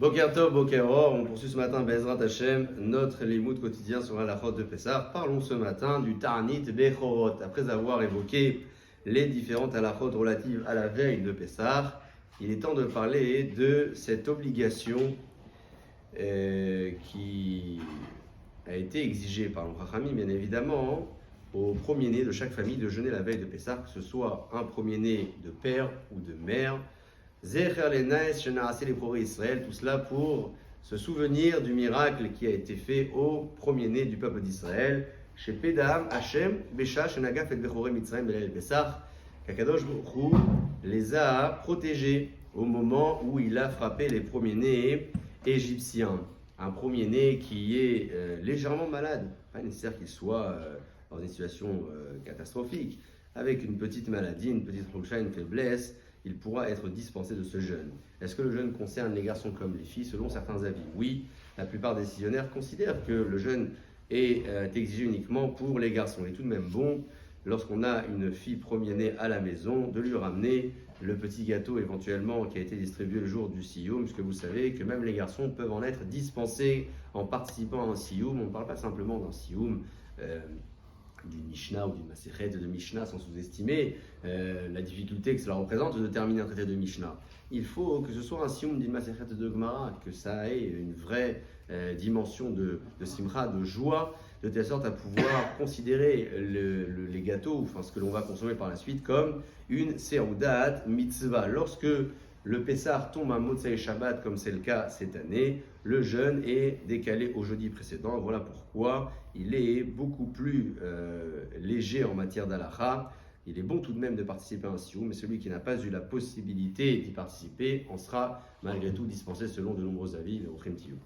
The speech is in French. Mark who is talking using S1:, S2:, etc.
S1: Boker Tov, Boker Or, on poursuit ce matin Bezrat Hashem, notre limoud quotidien sur la halachot de Pessah. Parlons ce matin du Ta'anit Bechorot. Après avoir évoqué les différentes halachot relatives à la veille de Pessah, il est temps de parler de cette obligation qui a été exigée par le Chachamim, bien évidemment, au premier-né de chaque famille de jeûner la veille de Pessah, que ce soit un premier-né de père ou de mère. Zecher lenaes shenaaseh leprorei Israël, tout cela pour se souvenir du miracle qui a été fait au premier-né du peuple d'Israël. Chez Pedam, Hashem, Besha, Shenagaf et Bechorei Mitzrayim Belel Pessah, qu'Akadosh Baruch Hu les a protégés au moment où il a frappé les premiers-nés égyptiens. Un premier-né qui est légèrement malade, pas nécessaire qu'il soit dans une situation catastrophique, avec une petite maladie, une petite rocha, une faiblesse, il pourra être dispensé de ce jeûne. Est-ce que le jeûne concerne les garçons comme les filles? Selon certains avis, oui. La plupart des décisionnaires considèrent que le jeûne est exigé uniquement pour les garçons. Il est tout de même bon, lorsqu'on a une fille premier-née à la maison, de lui ramener le petit gâteau éventuellement qui a été distribué le jour du Siyum, puisque vous savez que même les garçons peuvent en être dispensés en participant à un Siyum. On ne parle pas simplement d'un Siyum, d'une Mishnah ou d'une Masechet de Mishnah, sans sous-estimer la difficulté que cela représente de terminer un traité de Mishnah. Il faut que ce soit un Siyum d'une Masechet de Gemara, que ça ait une vraie dimension de simcha, de joie, de telle sorte à pouvoir considérer les gâteaux, enfin ce que l'on va consommer par la suite, comme une Seudat mitzvah. Lorsque le Pessah tombe à Motzei Shabbat, comme c'est le cas cette année, le jeûne est décalé au jeudi précédent. Voilà pourquoi il est beaucoup plus léger en matière d'halakha. Il est bon tout de même de participer à un siyum, mais celui qui n'a pas eu la possibilité d'y participer en sera malgré tout dispensé selon de nombreux avis, le Ochim Tiyou.